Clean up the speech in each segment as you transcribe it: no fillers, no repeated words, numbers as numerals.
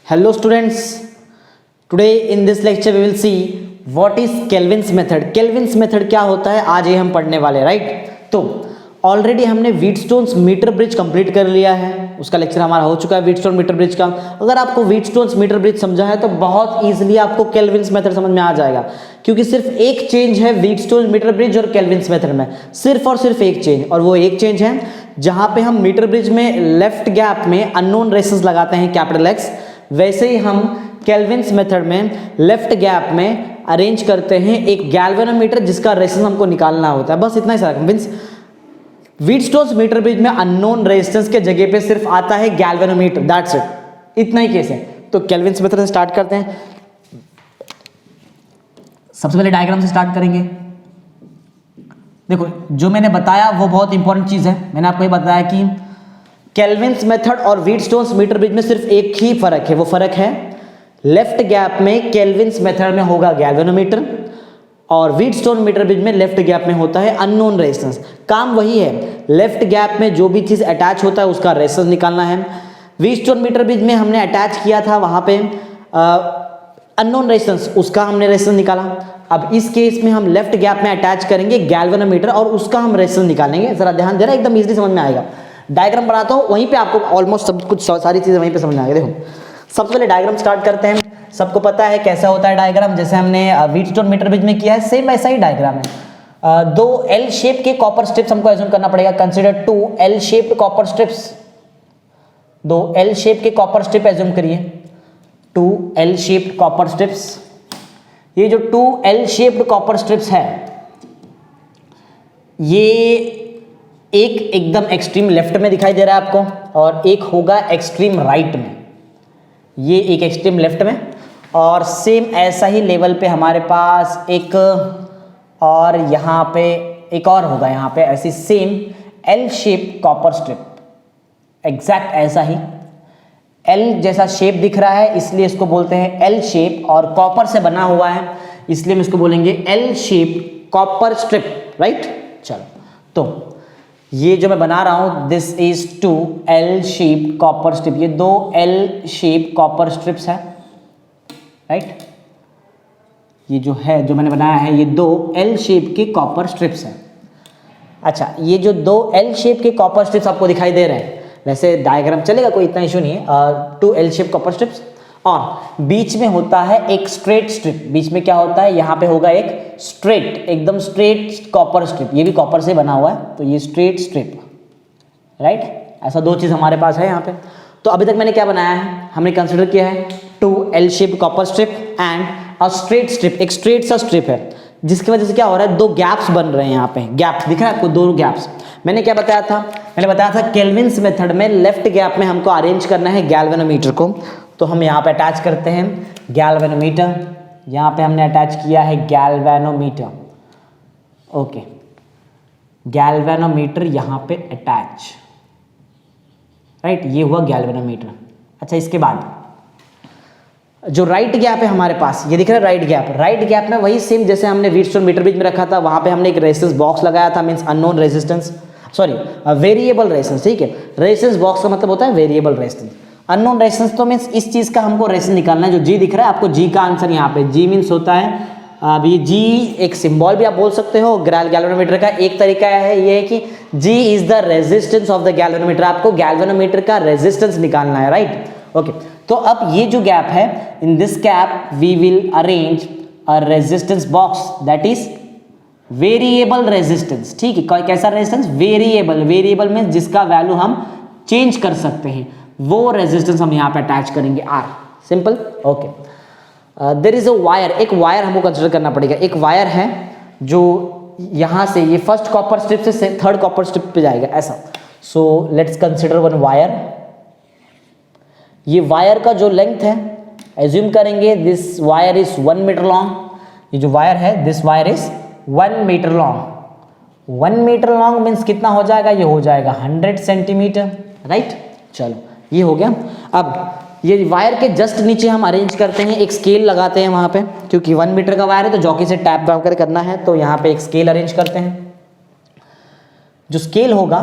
Hello students, today in this lecture we will see what is Kelvin's method. Kelvin's method क्या होता है आज ये हम पढ़ने वाले राइट। तो ऑलरेडी हमने व्हीटस्टोन्स मीटर ब्रिज कंप्लीट कर लिया है, उसका लेक्चर हमारा हो चुका है व्हीटस्टोन मीटर ब्रिज का। अगर आपको व्हीटस्टोन्स मीटर ब्रिज समझा है तो बहुत ईजिली आपको केल्विन्स मेथड समझ में आ जाएगा, क्योंकि सिर्फ एक चेंज है व्हीटस्टोन मीटर ब्रिज और केल्विन्स मेथड में, सिर्फ और सिर्फ एक चेंज, और वो एक चेंज है जहाँ पे हम मीटर ब्रिज में लेफ्ट गैप में अननोन रेजिस्टेंस लगाते हैं कैपिटल एक्स, वैसे ही हम केल्विन्स मेथड में लेफ्ट गैप में अरेंज करते हैं एक गैल्वेनोमीटर जिसका रेजिस्टेंस हमको निकालना होता है। बस इतना ही सारा मींस व्हीटस्टोन्स मीटर ब्रिज में अननोन रेजिस्टेंस के जगह पे सिर्फ आता है गैल्वेनोमीटर, दैट्स इट, इतना ही केस है। तो केल्विन्स मेथड से स्टार्ट करते हैं। सबसे पहले डायग्राम से स्टार्ट करेंगे। देखो जो मैंने बताया वो बहुत इंपॉर्टेंट चीज है। मैंने आपको ये बताया कि केल्विन्स मेथड और व्हीटस्टोन्स मीटर ब्रिज में सिर्फ एक ही फर्क है, वो फर्क है लेफ्ट गैप में केल्विन्स मेथड में होगा गैल्वेनोमीटर और व्हीटस्टोन मीटर ब्रिज में लेफ्ट गैप में होता है अननोन रेजिस्टेंस। काम वही है, लेफ्ट गैप में जो भी चीज अटैच होता है उसका रेजिस्टेंस निकालना है। व्हीटस्टोन मीटर ब्रिज में हमने अटैच किया था वहां पे अननोन रेजिस्टेंस, उसका हमने रेजिस्टेंस निकाला। अब इस केस में हम लेफ्ट गैप में अटैच करेंगे गैल्वेनोमीटर और उसका हम रेजिस्टेंस निकालेंगे। जरा ध्यान देना, एकदम इजीली समझ में आएगा। डायग्राम बनाता हूँ, वहीं पे आपको ऑलमोस्ट सब कुछ सारी चीजें वहीं पे समझ में आएगी। देखो सबसे पहले डायग्राम स्टार्ट करते हैं। सबको पता है कैसा होता है डायग्राम, जैसे हमने व्हीटस्टोन मीटर ब्रिज में किया है सेम वैसा ही डायग्राम है। दो एल शेप के कॉपर स्ट्रिप्स हमको एज्यूम करना पड़ेगा। Consider two L shaped copper strips, दो एल शेप के कॉपर स्ट्रिप एज्यूम करिए, two L shaped copper strips. ये जो two L shaped copper strips है ये एक एकदम एक्सट्रीम लेफ्ट में दिखाई दे रहा है आपको और एक होगा एक्सट्रीम राइट में। ये एक एक्सट्रीम लेफ्ट में और सेम ऐसा ही लेवल पे हमारे पास एक और यहाँ पे एक और होगा, यहाँ पे ऐसी same L shape copper strip, exact ऐसा ही एल जैसा शेप दिख रहा है इसलिए इसको बोलते हैं एल शेप, और कॉपर से बना हुआ है इसलिए हम इसको बोलेंगे L shape copper strip, right. चलो तो ये जो मैं बना रहा हूं this is two L shape copper strip, ये दो एल शेप कॉपर स्ट्रिप्स है, राइट। ये जो है जो मैंने बनाया है ये दो एल शेप के कॉपर स्ट्रिप्स है। अच्छा, ये जो दो एल शेप के कॉपर स्ट्रिप्स आपको दिखाई दे रहे हैं, वैसे डायग्राम चलेगा, कोई इतना इशू नहीं है। Two L shape copper strips और बीच में होता है एक स्ट्रेट स्ट्रिप। बीच में क्या होता है, यहाँ पे होगा एक स्ट्रेट, एकदम स्ट्रेट कॉपर स्ट्रिप, ये भी कॉपर से बना हुआ है तो ये स्ट्रेट स्ट्रिप, राइट। ऐसा दो चीज हमारे पास है यहाँ पे। तो अभी तक मैंने क्या बनाया है, हमने कंसिडर किया है two L shape copper strip and a straight strip, एक स्ट्रेट सा स्ट्रिप है जिसकी वजह से क्या हो रहा है, दो गैप्स बन रहे हैं। यहाँ पे गैप्स दिख रहा है आपको, दो गैप्स। मैंने क्या बताया था, मैंने बताया था केल्विन्स मेथड में लेफ्ट गैप में हमको अरेंज करना है गैल्वेनोमीटर को, तो हम यहाँ पे अटैच करते हैं गैल्वेनोमीटर। यहाँ पे हमने अटैच किया है गैल्वेनोमीटर, ओके, गैल्वेनोमीटर यहाँ पे अटैच, राइट, ये हुआ गैल्वेनोमीटर। अच्छा, इसके बाद जो राइट गैप है हमारे पास, ये दिख रहा है राइट गैप। राइट गैप में वही सेम जैसे हमने व्हीटस्टोन मीटर ब्रिज में रखा था, वहां पे हमने एक रेजिस्टेंस बॉक्स लगाया था, means unknown resistance, sorry variable resistance, ठीक है। रेजिस्टेंस बॉक्स का मतलब होता है वेरिएबल रेजिस्टेंस। अननोन रेजिस्टेंस तो मींस इस चीज का हमको रेजिस्टेंस निकालना है, जो जी दिख रहा है आपको, जी का आंसर यहाँ पे, जी मींस होता है अभी जी एक सिंबल भी आप बोल सकते हो गैल्वेनोमीटर का। एक तरीका है ये है कि G is the resistance of the galvanometer, आपको गैल्वेनोमीटर का रेजिस्टेंस निकालना है, राइट, ओके। तो अब ये जो गैप है, in this gap we will arrange a resistance box that is variable resistance, ठीक है। कैसा रेजिस्टेंस, वेरिएबल, वेरिएबल में जिसका वैल्यू हम चेंज कर सकते हैं, वो रेजिस्टेंस हम यहाँ पे अटैच करेंगे, R, simple, okay. There is a wire, एक वायर हमको कंसिडर करना पड़ेगा। एक वायर है जो यहाँ से ये फर्स्ट कॉपर स्ट्रिप से थर्ड कॉपर स्ट्रिप पे जाएगा, ऐसा। So let's consider one wire. ये वायर का जो लेंथ है, एज्यूम करेंगे this wire is 1 metre long. ये जो वायर है this wire is 1 metre long. 1 metre long means कितना हो जाएगा, ये हो जाएगा 100 सेंटीमीटर, राइट। चलो ये हो गया। अब ये वायर के जस्ट नीचे हम अरेंज करते हैं, एक स्केल लगाते हैं वहां पे, क्योंकि 1 मीटर का वायर है तो जॉकी से टैप डाउन करके करना है, तो यहाँ पे एक स्केल अरेंज करते हैं। जो स्केल होगा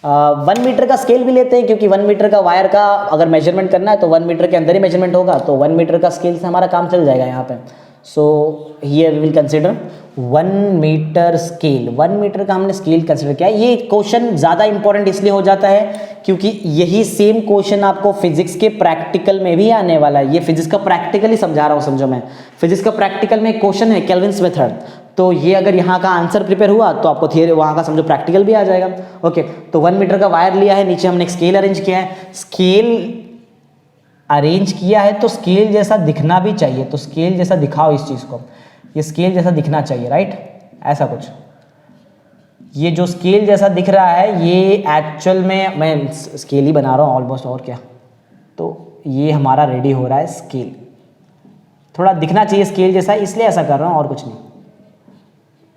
1 मीटर का स्केल भी लेते हैं, क्योंकि 1 मीटर का वायर का अगर मेजरमेंट करना है तो 1 मीटर के अंदर ही मेजरमेंट होगा, तो 1 मीटर का स्केल से हमारा काम चल जाएगा यहाँ पे। So here we will consider 1 metre scale. 1 metre का हमने स्केल कंसिडर किया। ये क्वेश्चन ज़्यादा इंपॉर्टेंट इसलिए हो जाता है क्योंकि यही सेम क्वेश्चन आपको फिजिक्स के प्रैक्टिकल में भी आने वाला है। ये फिजिक्स का प्रैक्टिकल ही समझा रहा हूँ, समझो। मैं फिजिक्स का प्रैक्टिकल में एक क्वेश्चन है केल्विन्स मेथड, तो ये अगर यहाँ का आंसर प्रिपेयर हुआ तो आपको थियरी वहाँ का समझो प्रैक्टिकल भी आ जाएगा। ओके, तो 1 मीटर का वायर लिया है, नीचे हमने एक स्केल अरेंज किया है। स्केल अरेंज किया है तो स्केल जैसा दिखना भी चाहिए, तो स्केल जैसा दिखाओ इस चीज़ को, ये स्केल जैसा दिखना चाहिए, राइट, ऐसा कुछ। ये जो स्केल जैसा दिख रहा है ये एक्चुअल में मैं स्केल ही बना रहा हूँ ऑलमोस्ट, और क्या। तो ये हमारा रेडी हो रहा है स्केल, थोड़ा दिखना चाहिए स्केल जैसा, इसलिए ऐसा कर रहा हूँ और कुछ नहीं।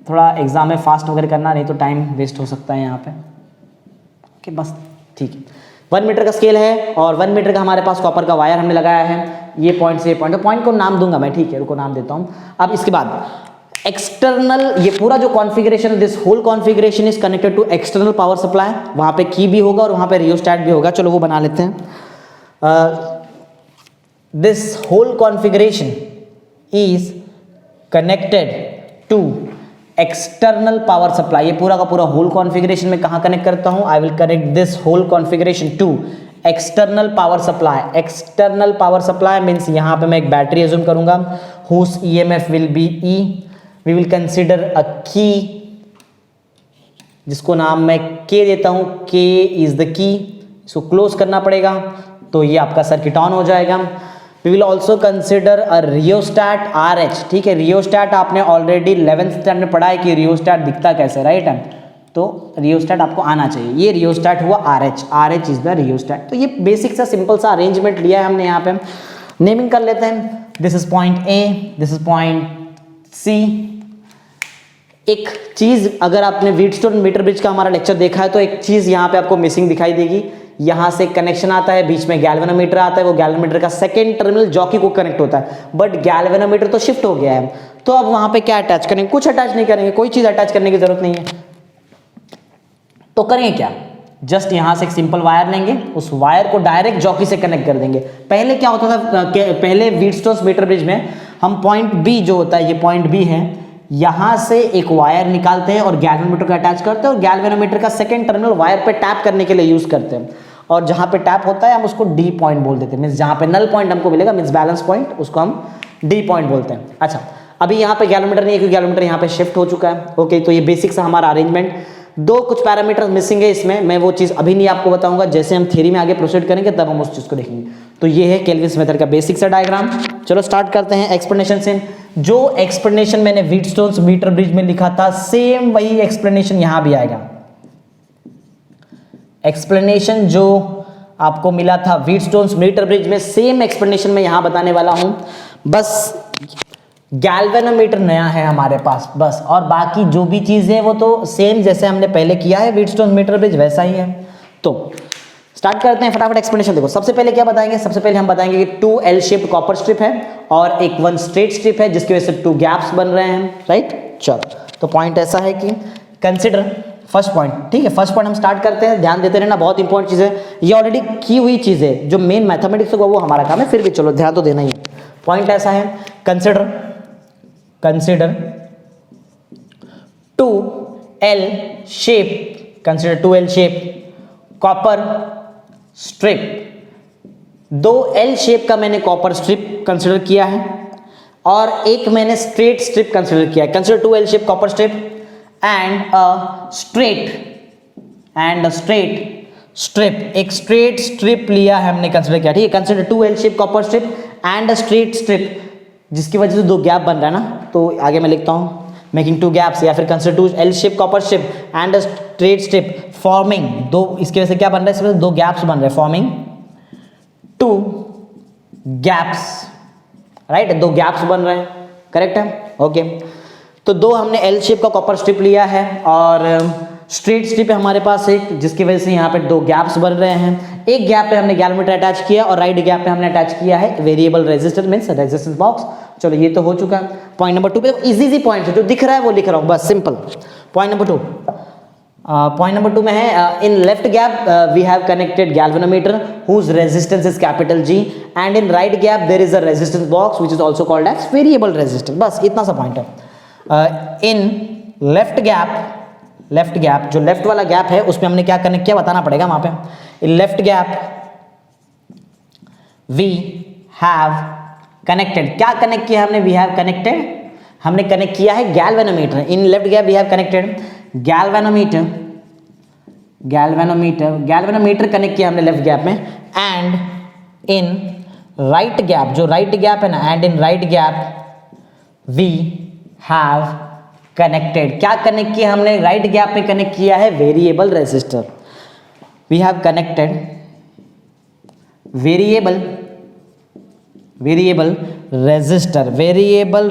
थोड़ा एग्जाम में फास्ट वगैरह करना, नहीं तो टाइम वेस्ट हो सकता है यहाँ पे। ओके, बस ठीक है। 1 मीटर का स्केल है और 1 मीटर का हमारे पास कॉपर का वायर हमने लगाया है। ये पॉइंट से ये पॉइंट, तो पॉइंट को नाम दूंगा मैं, ठीक है, रुको नाम देता हूँ। अब इसके बाद एक्सटर्नल, ये पूरा जो configuration, this whole configuration is connected to external power supply. वहाँ पे की भी होगा और वहाँ पे रियोस्टैट भी होगा, चलो वो बना लेते हैं। This whole configuration is connected to external power supply. ये पूरा का पूरा होल कॉन्फ़िगरेशन में कहाँ कनेक्ट करता हूँ? I will connect this whole configuration to external power supply. External power supply means यहाँ पे मैं एक बैटरी एज्यूम करूंगा, whose EMF will be E. We will consider a key, जिसको नाम मैं K देता हूँ, K is the key। इसको क्लोज करना पड़ेगा तो ये आपका सर्किट ऑन हो जाएगा। We will also consider a rheostat RH, ठीक है। रियोस्टैट आपने ऑलरेडी 11th स्टैंडर्ड में पढ़ा है कि रियोस्टैट दिखता कैसे, राइट है, तो रियोस्टैट आपको आना चाहिए। ये रियोस्टैट हुआ RH, RH is the rheostat. तो ये बेसिक सा सिंपल सा अरेंजमेंट लिया है हमने यहाँ पे। नेमिंग कर लेते हैं, this is point A, this is point C। एक चीज अगर आपने व्हीटस्टोन मीटर ब्रिज का हमारा लेक्चर देखा है तो एक चीज यहाँ पे आपको मिसिंग दिखाई देगी। यहाँ से कनेक्शन आता है, बीच में गैल्वेनोमीटर आता है, वो गैल्वेनोमीटर का सेकंड टर्मिनल जॉकी को कनेक्ट होता है, बट गैल्वेनोमीटर तो शिफ्ट हो गया है, तो अब वहां पे क्या अटैच करेंगे? कुछ अटैच नहीं करेंगे, कोई चीज अटैच करने की जरूरत नहीं है। तो करेंगे क्या? जस्ट यहां से एक सिंपल वायर लेंगे, उस वायर को डायरेक्ट जॉकी से कनेक्ट कर देंगे। पहले क्या होता था, पहले व्हीटस्टोन मीटर ब्रिज में हम पॉइंट बी जो होता है, ये पॉइंट बी है, यहां से एक वायर निकालते हैं और गैल्वेनोमीटर को अटैच करते हैं और गैल्वेनोमीटर का सेकंड टर्मिनल वायर पे टैप करने के लिए यूज करते हैं। और जहां पे टैप होता है हम उसको डी पॉइंट बोल देते हैं, मींस जहां पे नल पॉइंट हमको मिलेगा, मींस बैलेंस पॉइंट, उसको हम डी पॉइंट बोलते हैं। अच्छा, अभी यहाँ पे गैल्वेनोमीटर नहीं है क्योंकि गैल्वेनोमीटर यहाँ पे शिफ्ट हो चुका है। ओके, तो ये बेसिक सा हमारा अरेंजमेंट। दो कुछ पैरामीटर्स मिसिंग है इसमें, मैं वो चीज अभी नहीं आपको बताऊंगा, जैसे हम थ्योरी में आगे प्रोसीड करेंगे तब हम उस चीज को देखेंगे। तो ये है केल्विन्स मेथड का बेसिक सा डायग्राम। चलो स्टार्ट करते हैं एक्सप्लेनेशन से। जो एक्सप्लेनेशन मैंने व्हीटस्टोन मीटर ब्रिज में लिखा था, सेम वही एक्सप्लेनेशन यहां भी आएगा। एक्सप्लेनेशन जो आपको मिला था व्हीटस्टोन मीटर ब्रिज में, सेम एक्सप्लेनेशन मैं यहां बताने वाला हूं, बस गैल्वेनोमीटर नया है हमारे पास बस, और बाकी जो भी चीजें है वो तो सेम जैसे हमने पहले किया है व्हीटस्टोन मीटर ब्रिज वैसा ही है। तो स्टार्ट करते हैं फटाफट एक्सप्लेनेशन। देखो, सबसे पहले क्या बताएंगे? सबसे पहले हम बताएंगे कि 2 L शेप्ड कॉपर स्ट्रिप है और एक 1 स्ट्रेट स्ट्रिप है, जिसकी वजह से 2 गैप्स बन रहे हैं, राइट। चलो, तो पॉइंट ऐसा है कि कंसिडर फर्स्ट पॉइंट, ठीक है। फर्स्ट पॉइंट हम स्टार्ट करते हैं, ध्यान देते रहना, बहुत इंपॉर्टेंट चीज है ये, ऑलरेडी की हुई चीज है, जो मेन मैथमेटिक्स होगा वो हमारा काम है, फिर भी चलो ध्यान तो देना ही। पॉइंट ऐसा है, consider 2L shape, consider 2L shape copper strip. 2 L shape का मैंने कॉपर स्ट्रिप कंसिडर किया है और एक मैंने स्ट्रेट स्ट्रिप कंसिडर किया है। Consider 2 L shape copper strip and a straight strip, एक स्ट्रेट स्ट्रिप लिया है हमने, कंसिडर किया, ठीक है। Consider 2 L shape copper strip and a straight strip, जिसकी वजह से 2 गैप बन रहा है ना, तो आगे मैं लिखता हूं मेकिंग 2 गैप्स, या फिर consider 2 L shape copper strip and a straight strip forming 2, इसकी वजह से क्या बन रहा है? इसकी वजह से 2 गैप्स बन रहे हैं, फॉर्मिंग 2 गैप्स, राइट। 2 गैप्स बन रहे हैं, करेक्ट है, ओके। तो 2 हमने L शेप का कॉपर स्ट्रिप लिया है और स्ट्रेट स्ट्रिप है हमारे पास एक, जिसकी वजह से यहाँ पे 2 गैप्स बन रहे हैं। एक गैप पे हमने गैल्वेनोमीटर अटैच किया और राइट गैप पे हमने अटैच किया है variable resistor, means resistance box. चलो, ये तो हो चुका है। पॉइंट नंबर 2 पे इजी पॉइंट है, जो दिख रहा है वो लिख रहा हूं, बस simple. Point number 2, point number 2 में है in left gap we have connected galvanometer whose resistance is capital G and in right gap there is a resistance box which is also called as variable resistor. बस इतना सा point है। In left gap जो left वाला gap है उसमें हमने क्या कनेक्ट किया बताना पड़ेगा वहां पे। In left gap we have connected, क्या कनेक्ट किया हमने, वी हैव कनेक्टेड, हमने कनेक्ट किया है galvanometer. In left gap we have connected galvanometer connect किया हमने लेफ्ट गैप में। एंड इन राइट गैप, जो राइट गैप है ना, and in right gap we have connected, क्या कनेक्ट किया हमने राइट गैप में, कनेक्ट किया है variable resistor. We have connected variable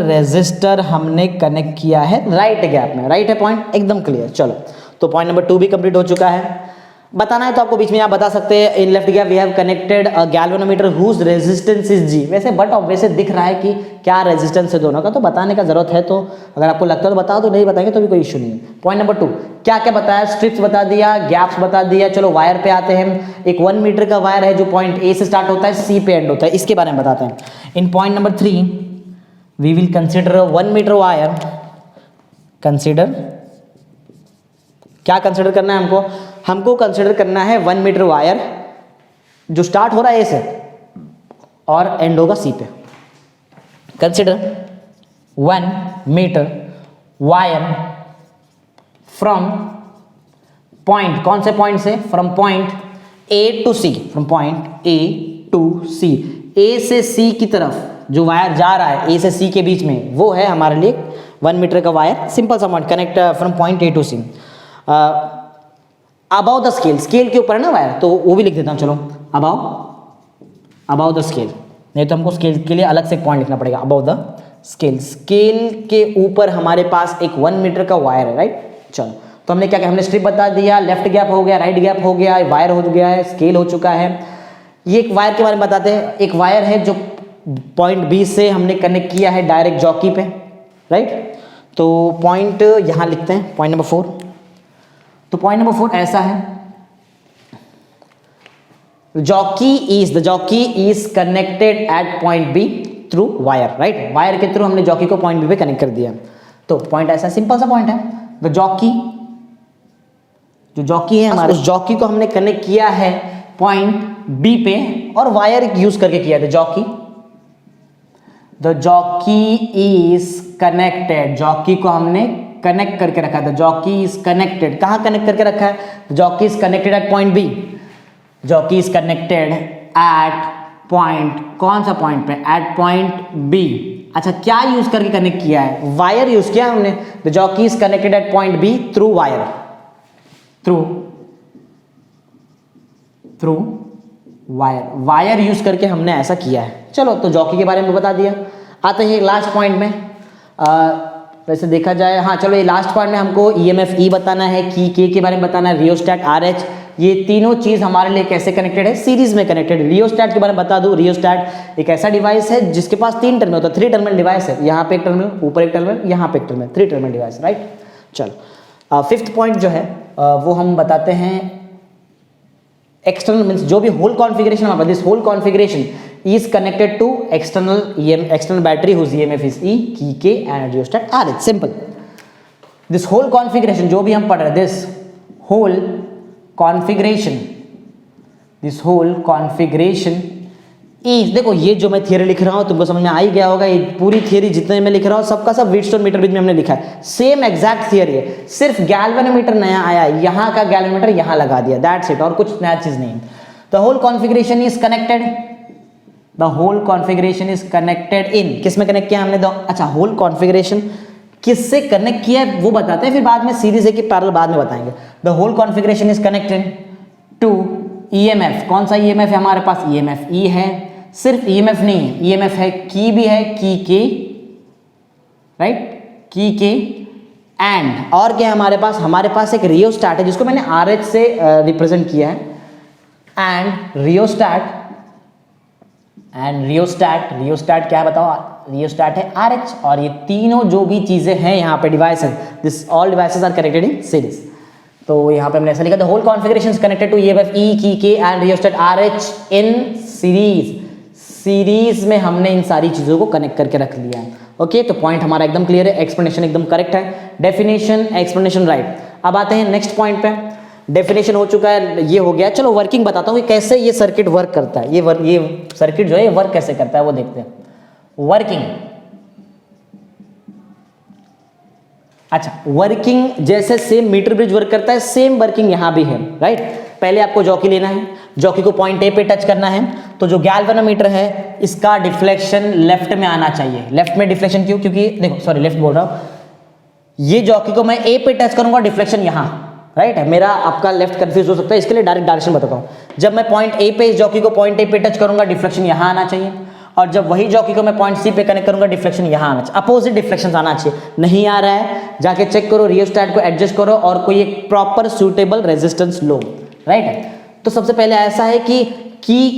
resistor हमने कनेक्ट किया है राइट गैप में। राइट है पॉइंट, एकदम क्लियर। चलो तो पॉइंट नंबर 2 भी कंप्लीट हो चुका है। बताना है तो आपको बीच में आप बता सकते हैं in left gap we have connected a galvanometer whose resistance is G। वैसे बट वैसे दिख रहा है कि क्या रेजिस्टेंस है दोनों का, तो बताने का जरूरत है, तो अगर आपको लगता है तो बताओ, तो नहीं बताएंगे तो भी कोई इशू नहीं है। पॉइंट नंबर 2 क्या क्या बताया, स्ट्रिप्स बता दिया, गैप्स बता दिया। चलो वायर पे आते हैं। एक 1 मीटर का वायर है जो पॉइंट A से स्टार्ट होता है C पे एंड होता है, इसके बारे में बताते हैं। In point number 3 we will consider 1 metre wire. क्या कंसिडर करना है हमको कंसिडर करना है 1 मीटर वायर जो स्टार्ट हो रहा है A से और एंड होगा C पे। Consider 1 metre wire from point, कौन से पॉइंट से, from point A to C, from point A to C, A से C की तरफ जो वायर जा रहा है A से C के बीच में, वो है हमारे लिए 1 मीटर का वायर। सिंपल सा point, connect from point A to C। Above the scale के ऊपर है ना वायर, तो वो भी लिख देता हूँ। चलो अबाउ द स्केल, नहीं तो हमको स्केल के लिए अलग से पॉइंट लिखना पड़ेगा। अबाउ द स्केल के ऊपर हमारे पास एक 1 मीटर का वायर है, राइट। चलो तो हमने क्या किया, हमने स्ट्रिप बता दिया, लेफ्ट गैप हो गया, राइट गैप हो गया, वायर हो गया है, स्केल हो चुका है। ये एक वायर के बारे में बताते हैं। एक वायर है जो पॉइंट B से हमने कनेक्ट किया है डायरेक्ट जॉकी पे, राइट। तो पॉइंट यहाँ लिखते हैं, पॉइंट नंबर 4। तो पॉइंट नंबर 4 ऐसा है, the jockey is connected eight point B through wire, right. Wire के थ्रू हमने जॉकी को पॉइंट B पे कनेक्ट कर दिया। तो पॉइंट ऐसा सिंपल सा पॉइंट है, द जॉकी, जो जॉकी है हमारा, उस जॉकी को हमने कनेक्ट किया है पॉइंट B पे और वायर यूज करके किया। The jockey is connected, jockey को हमने कनेक्ट करके रखा था। जॉकी इज कनेक्टेड, कहाँ कनेक्ट करके रखा है, jockey is connected eight point B। Jockey is connected eight point, कौन सा पॉइंट पे, एट पॉइंट B। अच्छा क्या यूज करके कनेक्ट किया है, वायर यूज किया हमने। The jockey is connected eight point B through wire, through wire use करके हमने ऐसा किया है। चलो तो जॉकी के बारे में बता दिया। आते हैं लास्ट पॉइंट में। वैसे देखा जाए, हाँ चलो ये लास्ट पॉइंट में हमको EMF E बताना है, की K के बारे में बताना है, रियोस्टैट RH, ये तीनों चीज हमारे लिए कैसे कनेक्टेड है, सीरीज में कनेक्टेड। रियोस्टैट के बारे में बता दूं, रियोस्टैट एक ऐसा डिवाइस है जिसके पास 3 टर्मिनल होता है, 3 टर्मिनल डिवाइस है। यहाँ पे एक टर्मिनल, ऊपर एक टर्मिनल, यहाँ पे एक टर्मिनल, 3 टर्मिनल डिवाइस, राइट। चलो 5th पॉइंट जो है वो हम बताते हैं एक्सटर्नल, मींस जो भी होल कॉन्फ़िगरेशन हमारे पास, this whole configuration is connected to external battery whose EMF is E, key K and rheostat RH। Simple, this whole configuration जो भी हम पढ़ रहे हैं, दिस होल कॉन्फ़िगरेशन इज, देखो ये जो मैं थियरी लिख रहा हूं तुमको समझ में आ ही गया होगा। ये पूरी थियरी जितने मैं लिख रहा हूं सबका सब व्हीटस्टोन मीटर ब्रिज में हमने लिखा है, सेम एग्जैक्ट थियरी है। सिर्फ गैल्वेनोमीटर नया आया है, यहाँ का गैल्वेनोमीटर यहाँ लगा दिया, दैट्स इट, और कुछ नया चीज नहीं। The whole configuration is connected, the whole configuration is connected in, किस में कनेक्ट किया हमने, अच्छा होल कॉन्फ़िगरेशन किससे कनेक्ट किया है वो बताते हैं, फिर बाद में सीरीज है कि पैरेलल बाद में बताएंगे। The whole configuration is connected to EMF, कौन सा EMF है हमारे पास, EMF E है। सिर्फ EMF नहीं है, EMF है की भी है, की K, राइट, की K एंड और क्या हमारे पास एक रियोस्टैट है जिसको मैंने RH से रिप्रेजेंट किया है, एंड रियोस्टैट क्या है बताओ, रियोस्टैट है RH। और ये तीनों जो भी चीजें हैं यहाँ पे devices, this all devices are connected in series. तो यहाँ पे हमने ऐसा लिखा, the whole configuration is connected to EMF E, key K and rheostat RH in series में हमने इन सारी चीज़ों को कनेक्ट करके रख लिया है। ओके, तो पॉइंट हमारा एकदम क्लियर है, एक्सप्लेनेशन एकदम करेक्ट है, डेफिनेशन एक्सप्लेनेशन राइट। अब आते हैं नेक्स्ट पॉइंट पे। डेफिनेशन हो चुका है, ये हो गया। चलो वर्किंग बताता हूँ कि कैसे ये सर्किट वर्क करता है। ये सर्किट जो है ये वर्क कैसे करता है वो देखते हैं। वर्किंग, अच्छा, वर्किंग जैसे सेम मीटर ब्रिज वर्क करता है, सेम वर्किंग यहां भी है, राइट। पहले आपको जॉकी लेना है, जॉकी को पॉइंट ए पे टच करना है। तो जो गैल्वेनोमीटर है इसका डिफ्लेक्शन लेफ्ट में आना चाहिए। लेफ्ट में डिफ्लेक्शन क्यों? क्योंकि देखो, सॉरी लेफ्ट बोल रहा हूं, ये जॉकी को मैं ए पे टच करूंगा, डिफ्लेक्शन यहां, राइट है। मेरा आपका लेफ्ट कंफ्यूज हो सकता है, इसके लिए डायरेक्ट डायरेक्शन बताता हूं। जब मैं पॉइंट ए पे इस जॉकी को पॉइंट ए पे टच करूंगा, डिफ्लेक्शन यहां आना चाहिए। और जब वही जॉकी को मैं पॉइंट सी पे कनेक्ट करूंगा, डिफ्लेक्शन यहां आना चाहिए, अपोजिट डिफ्लेक्शन आना चाहिए। नहीं आ रहा है, जाके चेक करो, रियोस्टेट को एडजस्ट करो और कोई एक प्रॉपर सूटेबल रेजिस्टेंस लो, राइट है। तो सबसे पहले ऐसा है कि की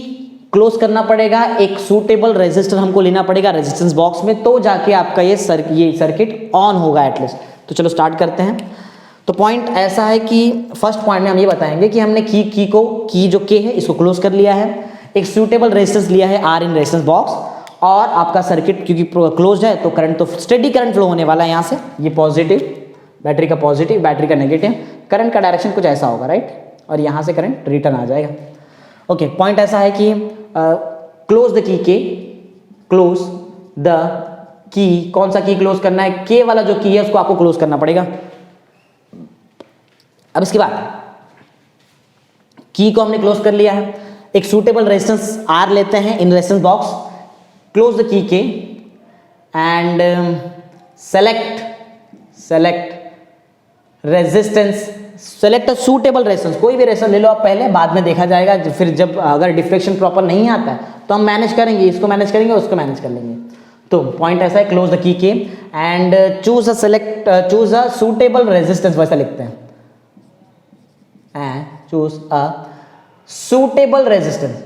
क्लोज करना पड़ेगा, एक सूटेबल रेजिस्टर हमको लेना पड़ेगा रेजिस्टेंस बॉक्स में, तो जाके आपका ये सर्किट ऑन होगा एटलीस्ट। तो चलो स्टार्ट करते हैं। तो पॉइंट ऐसा है कि फर्स्ट पॉइंट में हम ये बताएंगे कि हमने की जो के है इसको क्लोज कर लिया है, एक सूटेबल रेजिस्टेंस लिया है R इन रेजिस्टेंस बॉक्स, और आपका सर्किट क्योंकि क्लोज है तो करंट तो स्टेडी करंट फ्लो होने वाला है यहाँ से। ये पॉजिटिव, बैटरी का पॉजिटिव, बैटरी का नेगेटिव, करंट का डायरेक्शन कुछ ऐसा होगा, राइट। और यहाँ से करंट रिटर्न आ जाएगा। ओके, पॉइंट ऐसा है कि क्लोज द की के, क्लोज द की, कौन सा की क्लोज करना है? के वाला जो की है उसको आपको क्लोज करना पड़ेगा। अब इसके बाद की को हमने क्लोज कर लिया है, एक सूटेबल रेजिस्टेंस R लेते हैं in resistance box, close the key K and select resistance, select a suitable resistance. कोई भी रेजिस्टेंस ले लो आप पहले, बाद में देखा जाएगा। फिर जब अगर डिफ्लेक्शन प्रॉपर नहीं आता है तो हम मैनेज करेंगे, इसको मैनेज करेंगे, उसको मैनेज कर लेंगे। तो पॉइंट ऐसा है, close the key K and choose a suitable resistance, वैसा लिखते हैं, and choose a suitable resistance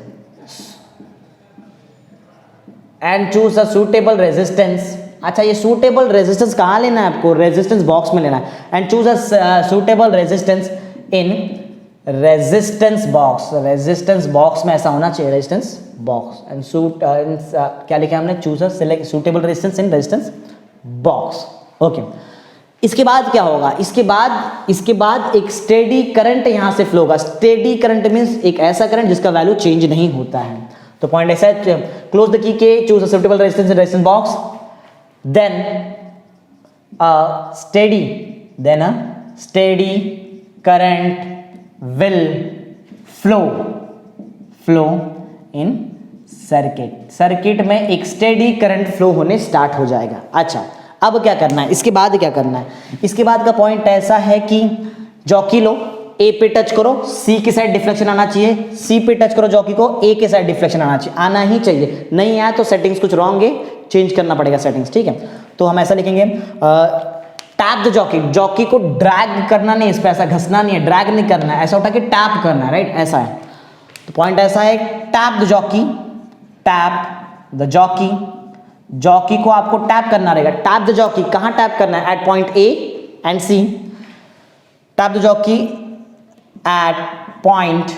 and choose a suitable resistance। अच्छा, ये suitable resistance कहाँ लेना है आपको? resistance box में लेना है। and choose a suitable resistance in resistance box। resistance box में ऐसा होना चाहिए, resistance box and क्या लिखा हमने? choose a select suitable resistance in resistance box। okay, इसके बाद क्या होगा? इसके बाद एक स्टेडी करंट यहां से फ्लो होगा। स्टेडी करंट मींस एक ऐसा करंट जिसका वैल्यू चेंज नहीं होता है। तो पॉइंट ऐसा है, close the key K, choose a suitable resistance in resistance box, then a steady current will flow in circuit में एक स्टेडी करंट फ्लो होने स्टार्ट हो जाएगा। अच्छा, अब क्या करना है? इसके बाद क्या करना है? इसके बाद का पॉइंट ऐसा है कि जॉकी लो, ए पे टच करो, सी की साइड डिफ्लेक्शन आना चाहिए, सी पे टच करो जॉकी को, ए के साइड डिफ्लेक्शन आना ही चाहिए। नहीं आया तो सेटिंग्स कुछ रॉन्ग है, चेंज करना पड़ेगा सेटिंग्स, ठीक है। तो हम ऐसा लिखेंगे, टैप द जॉकी को ड्रैग करना नहीं, इस पर ऐसा घसना नहीं है, ड्रैग नहीं करना है, ऐसा उठा के टैप करना है, राइट, ऐसा है। तो पॉइंट ऐसा है, टैप द जॉकी को आपको टैप करना रहेगा। टैप द जॉकी, कहां टैप करना है? At point A and C. Tap the jockey at point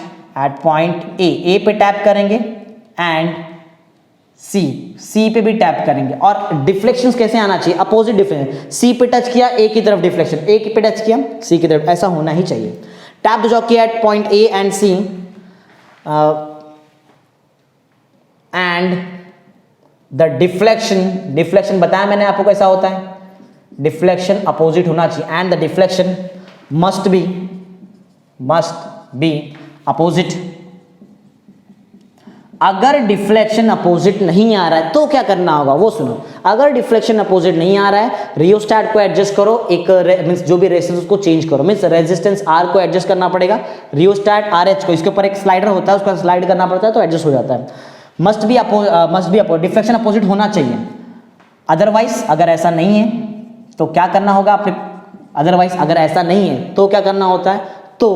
A पे टैप करेंगे एंड सी पे भी टैप करेंगे। और डिफ्लेक्शन कैसे आना चाहिए? अपोजिट डिफ्लेक्शन, सी पे टच किया ए की तरफ डिफ्लेक्शन, ए पे टच किया सी की तरफ, ऐसा होना ही चाहिए। Tap the jockey at point A and C and the deflection बताया मैंने आपको कैसा होता है, डिफ्लेक्शन अपोजिट होना चाहिए and the deflection must be opposite. अगर डिफ्लेक्शन अपोजिट नहीं आ रहा है तो क्या करना होगा वो सुनो। अगर डिफ्लेक्शन अपोजिट नहीं आ रहा है, रियोस्टेट को एडजस्ट करो, एक मींस जो भी रेजिस्टेंस उसको चेंज करो, मींस रेजिस्टेंस R को एडजस्ट करना पड़ेगा, रियोस्टेट RH को, इसके ऊपर एक स्लाइडर होता है उसको स्लाइड करना पड़ता है तो एडजस्ट हो जाता है। मस्ट बी डिफ्लेक्शन अपोजिट होना चाहिए। अदरवाइज अगर ऐसा नहीं है तो क्या करना होगा आपने? अगर ऐसा नहीं है तो क्या करना होता है? तो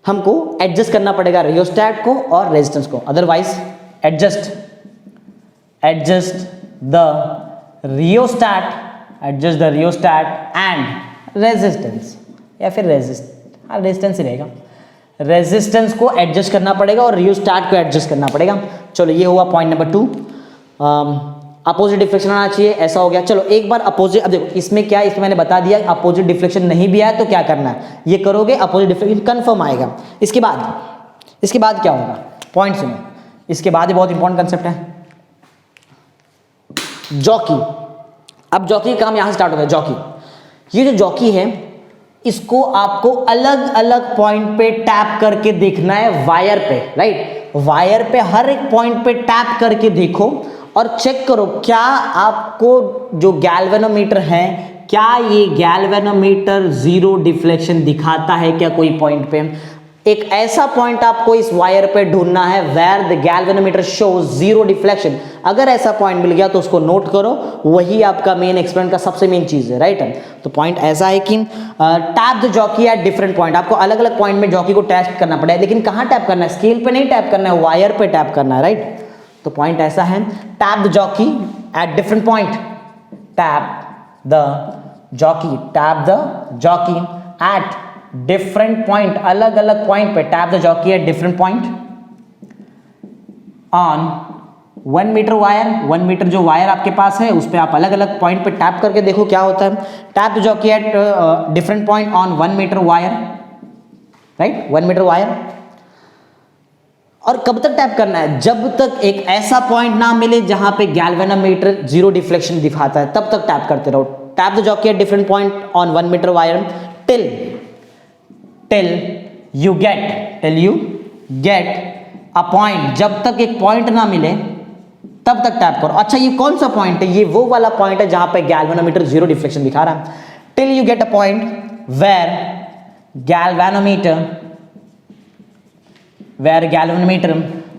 हमको एडजस्ट करना पड़ेगा रियोस्टेट को और रेजिस्टेंस को। Otherwise adjust the rheostat and resistance या फिर रेजिस्टेंस ही रहेगा, रेजिस्टेंस को एडजस्ट करना पड़ेगा और रियोस्टेट को एडजस्ट करना पड़ेगा। चलो ये हुआ पॉइंट नंबर 2। अपोजिट डिफ्लेक्शन आना चाहिए, ऐसा हो गया। चलो एक बार अपोजिट, अब देखो इसमें क्या है, इसमें मैंने बता दिया अपोजिट डिफ्लेक्शन नहीं भी आया तो क्या करना है, ये करोगे अपोजिट डिफ्लेक्शन कंफर्म आएगा। इसके बाद क्या होगा, पॉइंट सुनो, इसके बाद ही बहुत इंपॉर्टेंट कंसेप्ट है जॉकी। अब जॉकी का काम यहां से स्टार्ट होता है। जॉकी, ये जो जॉकी है इसको आपको अलग अलग पॉइंट पे टैप करके देखना है वायर पे, राइट। वायर पे हर एक पॉइंट पे टैप करके देखो और चेक करो क्या आपको जो गैल्वेनोमीटर है, क्या ये गैल्वेनोमीटर जीरो डिफ्लेक्शन दिखाता है क्या कोई पॉइंट पे। एक ऐसा पॉइंट आपको इस वायर पे ढूंढना है where the galvanometer shows zero deflection. अगर ऐसा पॉइंट मिल गया तो उसको नोट करो, वही आपका मेन एक्सपेरिमेंट का सबसे मेन चीज है, राइट। तो पॉइंट ऐसा है कि tap the jockey at different point, आपको अलग अलग पॉइंट में जॉकी को टैप करना पड़ेगा, लेकिन कहां टैप करना है, स्केल पे नहीं टैप करना है, वायर पे टैप करना है, राइट। तो पॉइंट ऐसा है, tap the jockey at different point, tap the jockey at different point, अलग अलग पॉइंट पे tap the jockey at different point on 1 metre wire. 1 metre जो वायर आपके पास है उस पे आप अलग अलग पॉइंट पे टैप करके देखो क्या होता है। Tap the jockey at different point on 1 metre wire, right, 1 metre wire. और कब तक टैप करना है, जब तक एक ऐसा पॉइंट ना मिले जहां पे गैल्वेनोमीटर जीरो डिफ्लेक्शन दिखाता है, तब तक टैप करते रहो। Tap the jockey at different point on 1 metre wire till you get a point, जब तक एक पॉइंट ना मिले तब तक टैप करो। अच्छा ये कौन सा पॉइंट है, ये वो वाला पॉइंट है जहां पे गैल्वेनोमीटर जीरो डिफ्लेक्शन दिखा रहा है। till you get a point where galvanometer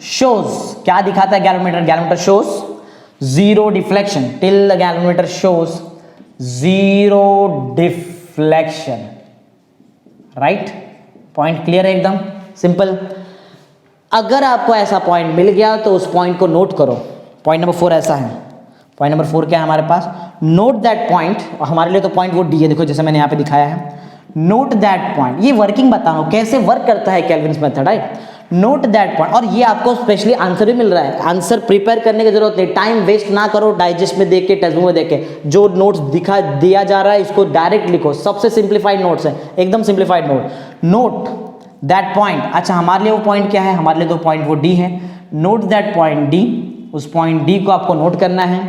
shows, क्या दिखाता है galvanometer shows zero deflection, till the galvanometer shows zero deflection, right. Point clear है, एकदम सिंपल। अगर आपको ऐसा पॉइंट मिल गया तो उस पॉइंट को नोट करो। पॉइंट नंबर 4 ऐसा है, पॉइंट नंबर 4 क्या है हमारे पास, नोट दैट पॉइंट। हमारे लिए तो पॉइंट वो डी है, देखो जैसे मैंने यहाँ पे दिखाया है, नोट दैट पॉइंट। ये वर्किंग बता रहा हूँ कैसे वर्क करता है Kelvin's method, right. Note that point, और ये आपको स्पेशली आंसर भी मिल रहा है, आंसर प्रिपेयर करने की जरूरत नहीं, टाइम वेस्ट ना करो डाइजेस्ट में देख के, टेक्स्ट बुक में देख के। जो नोट्स दिया जा रहा है इसको डायरेक्ट लिखो, सबसे सिंप्लीफाइड नोट्स है, एकदम सिंप्लीफाइड नोट दैट पॉइंट। अच्छा हमारे लिए वो पॉइंट क्या है, हमारे लिए तो पॉइंट वो डी है। नोट दैट पॉइंट डी, उस पॉइंट डी को आपको नोट करना है।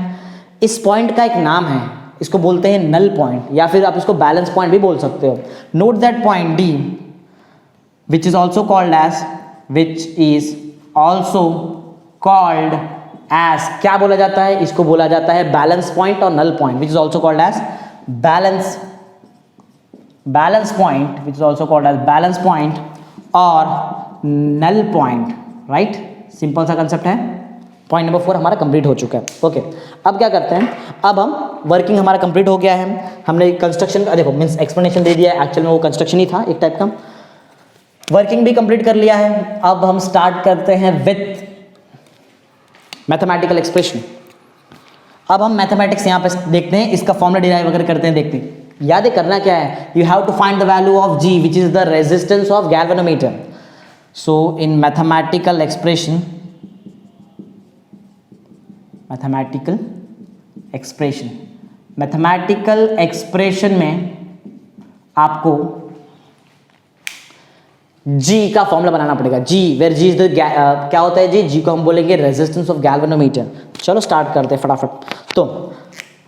इस पॉइंट का एक नाम है, इसको बोलते हैं नल पॉइंट, या फिर आप इसको बैलेंस पॉइंट भी बोल सकते हो। Note that point D which is also called as, क्या बोला जाता है, इसको बोला जाता है बैलेंस पॉइंट और null point, which is also called as balance point, which is also called as balance point और null point, right। सिंपल सा कंसेप्ट है। पॉइंट नंबर 4 हमारा कंप्लीट हो चुका है। ओके, अब क्या करते हैं, अब हम वर्किंग हमारा कंप्लीट हो गया है, हमने कंस्ट्रक्शन का देखो मीन्स एक्सप्लेनेशन दे दिया है, एक्चुअल में वो कंस्ट्रक्शन ही था एक टाइप का। वर्किंग भी कंप्लीट कर लिया है। अब हम स्टार्ट करते हैं विथ मैथमेटिकल एक्सप्रेशन। अब हम मैथमेटिक्स यहाँ पे देखते हैं, इसका फॉर्मूला डिराइव वगैरह करते हैं, देखते हैं। याद करना क्या है, you have to find the value of G which is the resistance of galvanometer. So in mathematical expression में आपको G का फॉर्मूला बनाना पड़ेगा। G, where G is the क्या होता है जी को हम बोलेंगे रेजिस्टेंस ऑफ गैल्वेनोमीटर। चलो स्टार्ट करते हैं फटाफट। तो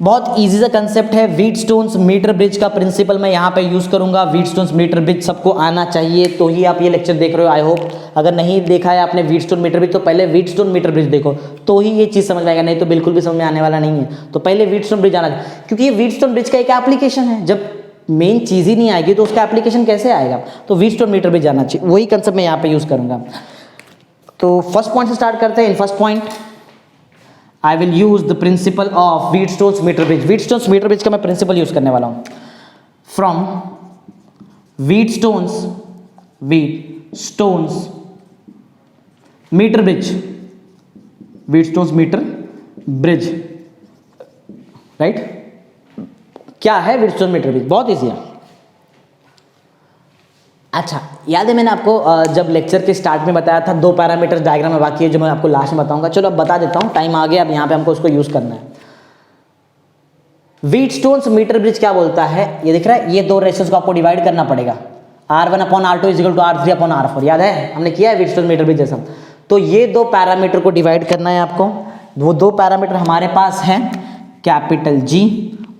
बहुत इजी सा कंसेप्ट है, व्हीटस्टोन्स मीटर ब्रिज का प्रिंसिपल मैं यहाँ पे यूज करूंगा। व्हीटस्टोन्स मीटर ब्रिज सबको आना चाहिए, तो ही आप ये लेक्चर देख रहे हो। आई होप अगर नहीं देखा है आपने व्हीटस्टोन मीटर ब्रिज, तो पहले व्हीटस्टोन मीटर ब्रिज देखो, तो ही ये चीज समझ में आएगा, नहीं तो बिल्कुल भी समझ में आने वाला नहीं है। तो पहले व्हीटस्टोन ब्रिज आना, क्योंकि ये व्हीटस्टोन ब्रिज का एक एप्लीकेशन है। जब मेन चीज ही नहीं आएगी तो उसका एप्लीकेशन कैसे आएगा, तो व्हीटस्टोन मीटर ब्रिज आना चाहिए, वही कंसेप्ट मैं यहाँ पे यूज करूंगा। तो फर्स्ट पॉइंट से स्टार्ट करते हैं। In first point I will use the principle of Wheatstone's meter bridge. Wheatstone's meter bridge का मैं प्रिंसिपल यूज करने वाला हूं। From Wheatstone's meter bridge, Wheatstone's meter bridge, right. क्या है व्हीटस्टोन मीटर ब्रिज, बहुत ईजी है। अच्छा, याद है मैंने आपको जब लेक्चर के स्टार्ट में बताया था 2 पैरामीटर्स डायग्राम में बाकी है जो मैं आपको लास्ट में बताऊंगा। चलो अब बता देता हूँ, टाइम आ गया, अब यहाँ पे हमको उसको यूज़ करना है। व्हीटस्टोन्स मीटर ब्रिज क्या बोलता है, ये दिख रहा है, ये 2 रेशियोज को आपको डिवाइड करना पड़ेगा। R1/R2 is equal to R3/R4, याद है हमने किया है व्हीटस्टोन्स मीटर ब्रिज जैसा। तो ये 2 पैरामीटर को डिवाइड करना है आपको। वो 2 पैरामीटर हमारे पास हैं capital G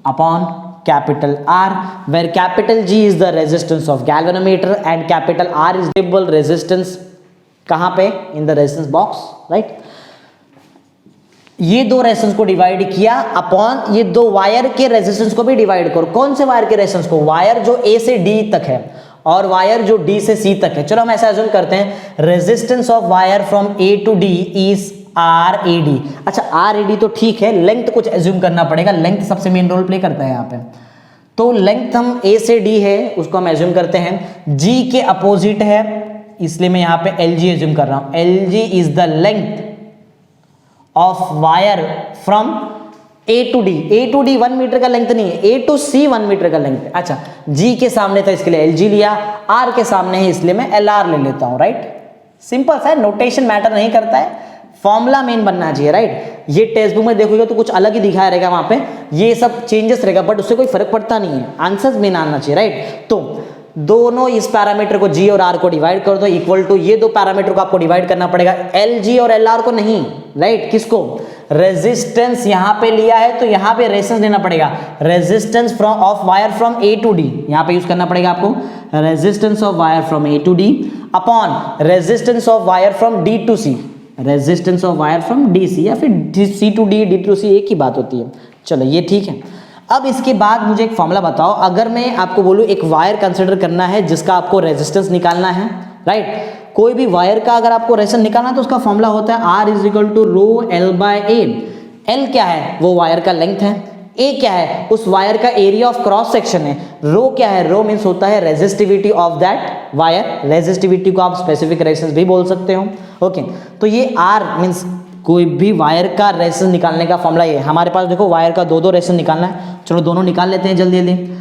upon capital R, where capital G is the resistance of galvanometer and capital R is variable resistance कहाँ पे, in the resistance box, right? ये 2 रेजिस्टेंस को डिवाइड किया अपॉन ये 2 वायर के रेजिस्टेंस को भी डिवाइड करो। कौन से वायर के रेजिस्टेंस को, वायर जो A से D तक है और वायर जो D से C तक है। चलो हम ऐसा अज्यूम करते हैं resistance of wire from A to D is RAD। अच्छा RAD तो ठीक है, लेंथ कुछ एज्यूम करना पड़ेगा, लेंथ सबसे मेन रोल प्ले करता है यहाँ पे। तो लेंथ हम A से D है उसको हम एज्यूम करते हैं, G के अपोजिट है इसलिए मैं यहाँ पे LG एज्यूम कर रहा हूँ। LG is the length of wire from A to D। A to D 1 metre का लेंथ नहीं है, A टू C 1 मीटर का लेंथ है। अच्छा G के सामने था इसके लिए LG लिया, R के सामने है इसलिए मैं LR ले लेता हूँ, राइट। सिंपल सा है, नोटेशन मैटर नहीं करता है, फॉर्मूला मेन बनना चाहिए, राइट। ये टेक्स्ट बुक में देखोगे तो कुछ अलग ही दिखाया रहेगा वहां पे, ये सब चेंजेस रहेगा बट उससे कोई फर्क पड़ता नहीं है, आंसर्स मेन आना चाहिए, राइट। तो दोनों इस पैरामीटर को G और R को डिवाइड कर दो इक्वल टू ये 2 पैरामीटर को आपको डिवाइड करना पड़ेगा, LG और LR को नहीं, राइट। किसको, रेजिस्टेंस यहां पे लिया है तो यहां पे रेजिस्टेंस लेना पड़ेगा, resistance from of wire from A to D, यहां पे यूज करना पड़ेगा आपको resistance of wire from A to D upon resistance of wire from D to C, resistance of wire from DC या फिर C to D, D to C एक ही बात होती है। चलो ये ठीक है। अब इसके बाद मुझे एक फॉर्मूला बताओ, अगर मैं आपको बोलूं एक वायर कंसिडर करना है जिसका आपको रेजिस्टेंस निकालना है, राइट। कोई भी वायर का अगर आपको रेजिस्टेंस निकालना है तो उसका फॉर्मूला होता है R is equal to rho L/A। L क्या है, वो वायर का लेंथ है, A क्या है, उस वायर का एरिया ऑफ क्रॉस सेक्शन है, रो क्या है, रो मीन्स होता है resistivity of that wire, resistivity को आप स्पेसिफिक रेजिस्टेंस भी बोल सकते हो, ओके। तो ये R मीन्स कोई भी वायर का रेजिस्टेंस निकालने का फॉर्मूला ये है। हमारे पास देखो वायर का 2 रेजिस्टेंस निकालना है, चलो दोनों निकाल लेते हैं जल्दी जल्दी।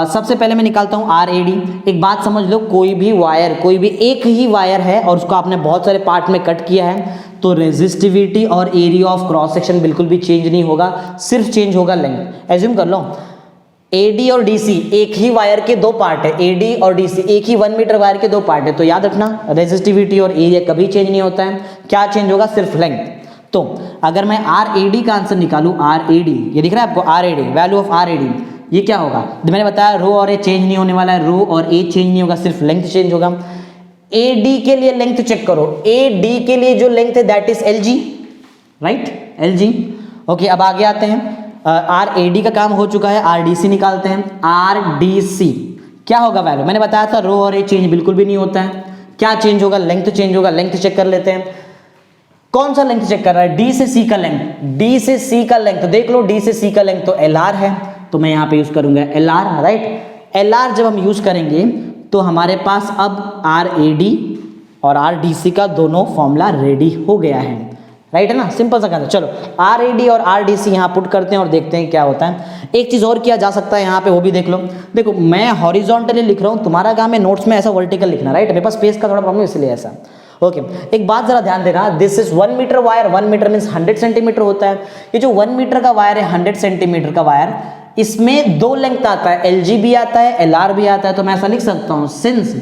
सबसे पहले मैं निकालता हूँ RAD। एक बात समझ लो, कोई भी वायर, कोई भी एक ही वायर है और उसको आपने बहुत सारे पार्ट में कट किया है तो रेजिस्टिविटी और एरिया ऑफ क्रॉस सेक्शन बिल्कुल भी चेंज नहीं होगा, सिर्फ चेंज होगा लेंथ। एज्यूम कर लो AD और DC एक ही वायर के 2 पार्ट है, AD और DC एक ही 1 मीटर वायर के 2 पार्ट है, तो याद रखना रेजिस्टिविटी और एरिया कभी चेंज नहीं होता है, क्या चेंज होगा, सिर्फ लेंथ। तो अगर मैं RAD का आंसर निकालूं, RAD ये दिख रहा है आपको, RAD वैल्यू ऑफ RAD ये क्या होगा, मैंने बताया रो और A चेंज नहीं होने वाला है, रो और A चेंज नहीं होगा, सिर्फ लेंथ चेंज होगा। AD के लिए लेंथ चेक करो, AD के लिए जो लेंथ है that is LG, right, LG, okay. अब आगे आते हैं, RAD का काम हो चुका है, RDC निकालते हैं। RDC क्या होगा वैल्यू, मैंने बताया था रो और A चेंज बिल्कुल भी नहीं होता है, क्या चेंज होगा, लेंथ चेंज होगा। लेंथ चेक कर लेते हैं, कौन सा लेंथ चेक कर रहा है, D से C का लेंथ, D से C का लेंथ देख लो, D से C का लेंथ तो LR है, तो मैं यहाँ पे यूज करूंगा LR, राइट। LR जब हम यूज करेंगे तो हमारे पास अब RAD और RDC का दोनों फॉर्मूला रेडी हो गया है, राइट है ना, सिंपल सा कहना। चलो RAD और RDC यहाँ पुट करते हैं और देखते हैं क्या होता है। एक चीज और किया जा सकता है यहाँ पे, वो भी देख लो। देखो मैं हॉरिजॉन्टली लिख रहा हूँ, तुम्हारा काम है नोट्स में ऐसा वर्टिकल लिखना, राइट। मेरे पास स्पेस का थोड़ा प्रॉब्लम इसलिए ऐसा, ओके। एक बात जरा ध्यान देना, this is 1 metre wire, 1 meter means 100 centimeter होता है। ये जो 1 मीटर का वायर है, 100 सेंटीमीटर का वायर, इसमें 2 लेंथ आता है, LG भी आता है, LR भी आता है। तो मैं ऐसा लिख सकता हूं, since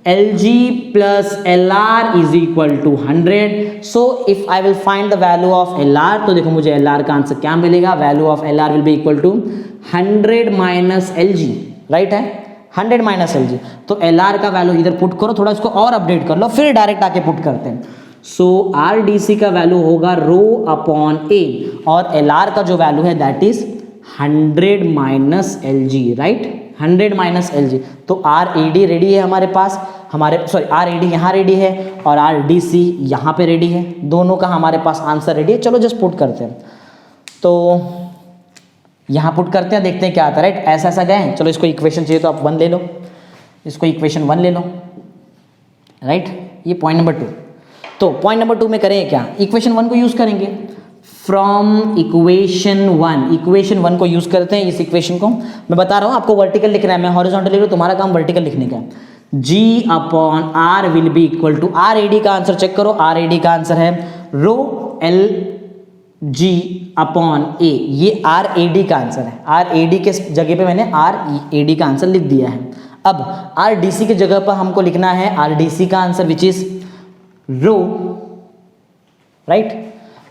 LG plus LR is equal to 100, so if I will find the value of LR, तो देखो मुझे LR का आंसर क्या मिलेगा, value of LR will be equal to 100 minus LG, right है, 100 माइनस LG। तो LR का वैल्यू इधर पुट करो, थोड़ा इसको और अपडेट कर लो, फिर डायरेक्ट आके पुट करते हैं। सो RDC का वैल्यू होगा रो अपॉन A और LR का जो वैल्यू है that is 100 minus LG, right, 100 minus LG। तो RAD रेडी है हमारे पास, हमारे सॉरी RAD यहाँ रेडी है और RDC यहाँ पे रेडी है, दोनों का हमारे पास आंसर रेडी है। चलो जस्ट पुट करते हैं, तो यहाँ पुट करते हैं, देखते हैं क्या आता है, राइट। ऐसा ऐसा गए, चलो इसको इक्वेशन चाहिए तो आप 1 ले लो, इसको इक्वेशन 1 ले लो, राइट। ये पॉइंट नंबर 2। तो पॉइंट नंबर 2 में करें क्या, इक्वेशन 1 को यूज करेंगे। फ्रॉम इक्वेशन 1 को यूज करते हैं। इस इक्वेशन को मैं बता रहा हूँ आपको वर्टिकल लिखना है, मैं हॉरिजॉन्टल लिख रहा हूँ, तुम्हारा काम वर्टिकल लिखने का है। G upon R will be equal to, R A D का आंसर चेक करो, आर ए डी का आंसर है rho L G upon A, ये आर ए डी का आंसर है। आर ए डी के जगह पे मैंने आर ए डी का आंसर लिख दिया है। अब आर डी सी की जगह पर हमको लिखना है आर डी सी का answer which is rho, right.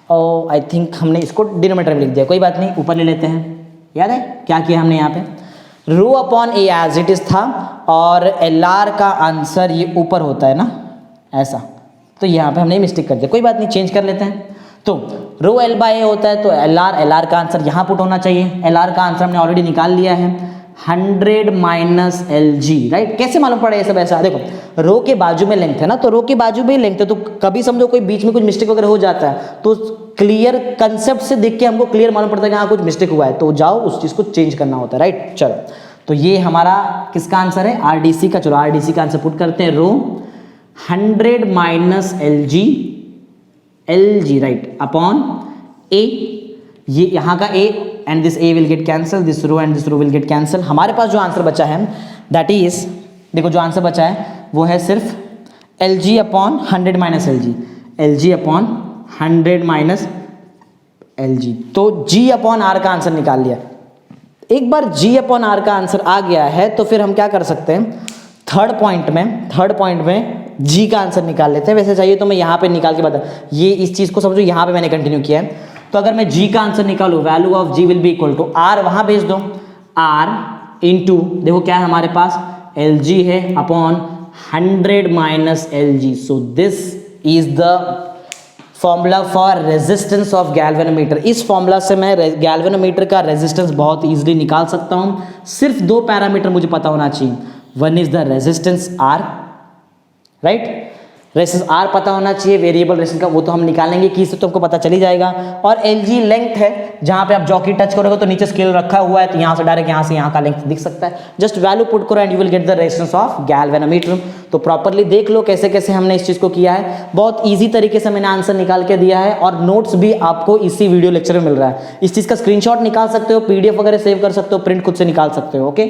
और आई थिंक हमने इसको डिनोमिनेटर में लिख दिया, कोई बात नहीं, ऊपर ले लेते हैं। याद है क्या किया हमने यहाँ पे, rho upon A as it is था, और एल आर का आंसर ये ऊपर होता है ना ऐसा, तो यहाँ पे हमने मिस्टेक कर दिया, कोई बात नहीं, चेंज कर लेते हैं। तो रो एल बाय ए होता है तो एल आर का आंसर यहाँ पुट होना चाहिए। एल आर का आंसर हमने ऑलरेडी निकाल लिया है 100 माइनस एल जी, राइट। कैसे मालूम पड़ा ये सब ऐसा, देखो रो के बाजू में लेंथ है ना, तो रो के बाजू में ही लेंथ है, तो कभी समझो कोई बीच में कुछ मिस्टेक वगैरह हो जाता है तो क्लियर कंसेप्ट से देख के हमको क्लियर मालूम पड़ता है कि हाँ कुछ मिस्टेक हुआ है, तो जाओ उस चीज़ को चेंज करना होता है, राइट। चलो तो ये हमारा किसका आंसर है, आर डी सी का। चलो आर डी सी का आंसर पुट करते हैं, rho 100 minus L G right upon A, ये यहाँ का A and this A will get cancel, this rho and this rho will get cancel. हमारे पास जो आंसर बचा है दैट इज, देखो जो आंसर बचा है वो है सिर्फ L G upon 100 minus L G upon 100 minus L जी। तो जी अपॉन आर का आंसर निकाल लिया। एक बार जी अपॉन आर का आंसर आ गया है तो फिर हम क्या कर सकते हैं, थर्ड पॉइंट में जी का आंसर निकाल लेते हैं। वैसे चाहिए तो मैं यहाँ पे निकाल के बता, ये इस चीज़ को समझो, यहाँ पे मैंने कंटिन्यू किया है। तो अगर मैं जी का आंसर निकालूँ, value of G will be equal to R, वहाँ भेज दो, आर इंटू, देखो क्या है हमारे पास, एल जी है upon 100 minus L ji. So this is the formula for resistance of galvanometer. इस फॉर्मूला से मैं गैल्वेनोमीटर का रेजिस्टेंस बहुत इजीली निकाल सकता हूँ। सिर्फ दो पैरामीटर मुझे पता होना चाहिए, one is the resistance R, right, resistance R पता होना चाहिए, वेरिएबल रेजिस्टेंस का वो तो हम निकालेंगे की से, तो हमको पता चली जाएगा। और एल जी लेंथ है, जहाँ पे आप जॉकी टच करोगे तो नीचे स्केल रखा हुआ है, तो यहाँ से डायरेक्ट यहाँ से यहाँ का लेंथ दिख सकता है। जस्ट वैल्यू पुट करो and you will get the resistance of galvanometer. तो प्रॉपरली देख लो कैसे कैसे हमने इस चीज़ को किया है, बहुत ईजी तरीके से मैंने आंसर निकाल के दिया है, और नोट्स भी आपको इसी वीडियो लेक्चर में मिल रहा है। इस चीज़ का स्क्रीनशॉट निकाल सकते हो, पीडीएफ वगैरह सेव कर सकते हो, प्रिंट खुद से निकाल सकते हो, ओके।